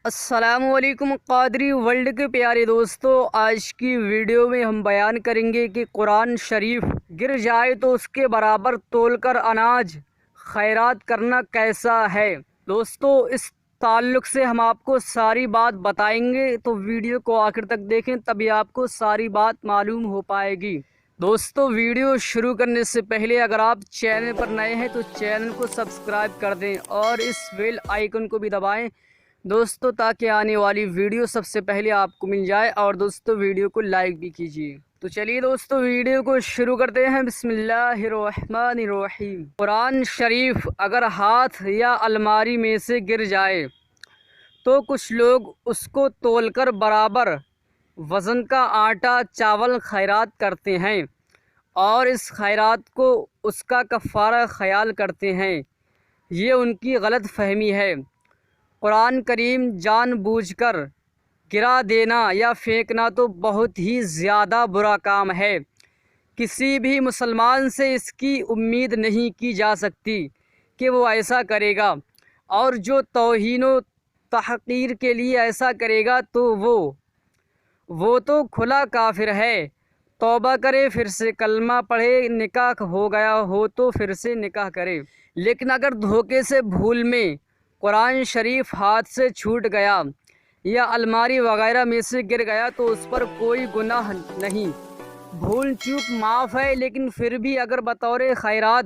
السلام علیکم قادری ورلڈ کے پیارے دوستو، آج کی ویڈیو میں ہم بیان کریں گے کہ قرآن شریف گر جائے تو اس کے برابر تول کر اناج خیرات کرنا کیسا ہے۔ دوستو، اس تعلق سے ہم آپ کو ساری بات بتائیں گے، تو ویڈیو کو آخر تک دیکھیں تبھی آپ کو ساری بات معلوم ہو پائے گی۔ دوستو، ویڈیو شروع کرنے سے پہلے اگر آپ چینل پر نئے ہیں تو چینل کو سبسکرائب کر دیں اور اس بیل آئیکن کو بھی دبائیں دوستو، تاکہ آنے والی ویڈیو سب سے پہلے آپ کو مل جائے، اور دوستو ویڈیو کو لائک بھی کیجیے۔ تو چلیے دوستو ویڈیو کو شروع کرتے ہیں۔ بسم اللہ الرحمن الرحیم۔ قرآن شریف اگر ہاتھ یا الماری میں سے گر جائے تو کچھ لوگ اس کو تول کر برابر وزن کا آٹا چاول خیرات کرتے ہیں اور اس خیرات کو اس کا کفارہ خیال کرتے ہیں۔ یہ ان کی غلط فہمی ہے۔ قرآن کریم جان بوجھ کر گرا دینا یا پھینکنا تو بہت ہی زیادہ برا کام ہے۔ کسی بھی مسلمان سے اس کی امید نہیں کی جا سکتی کہ وہ ایسا کرے گا، اور جو توہین و تحقیر کے لیے ایسا کرے گا تو وہ تو کھلا کافر ہے۔ توبہ کرے، پھر سے کلمہ پڑھے، نکاح ہو گیا ہو تو پھر سے نکاح کرے۔ لیکن اگر دھوکے سے بھول میں قرآن شریف ہاتھ سے چھوٹ گیا یا الماری وغیرہ میں سے گر گیا تو اس پر کوئی گناہ نہیں، بھول چوک معاف ہے۔ لیکن پھر بھی اگر بطور خیرات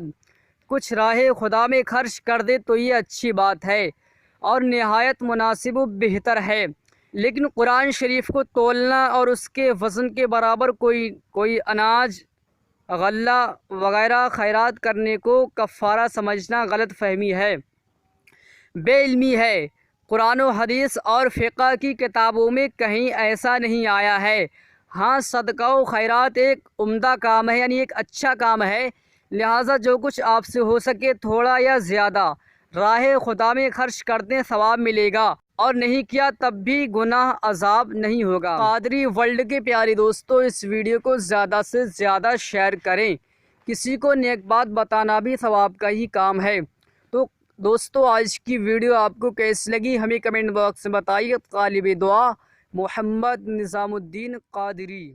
کچھ راہ خدا میں خرچ کر دے تو یہ اچھی بات ہے اور نہایت مناسب و بہتر ہے۔ لیکن قرآن شریف کو تولنا اور اس کے وزن کے برابر کوئی اناج، غلہ وغیرہ خیرات کرنے کو کفارہ سمجھنا غلط فہمی ہے، بے علمی ہے۔ قرآن و حدیث اور فقہ کی کتابوں میں کہیں ایسا نہیں آیا ہے۔ ہاں، صدقہ و خیرات ایک عمدہ کام ہے، یعنی ایک اچھا کام ہے، لہٰذا جو کچھ آپ سے ہو سکے تھوڑا یا زیادہ راہ خدا میں خرچ کر دیں، ثواب ملے گا، اور نہیں کیا تب بھی گناہ عذاب نہیں ہوگا۔ قادری ورلڈ کے پیارے دوستو، اس ویڈیو کو زیادہ سے زیادہ شیئر کریں، کسی کو نیک بات بتانا بھی ثواب کا ہی کام ہے۔ تو دوستو، آج کی ویڈیو آپ کو کیسی لگی ہمیں کمنٹ باکس میں بتائیے۔ طالب دعا محمد نظام الدین قادری۔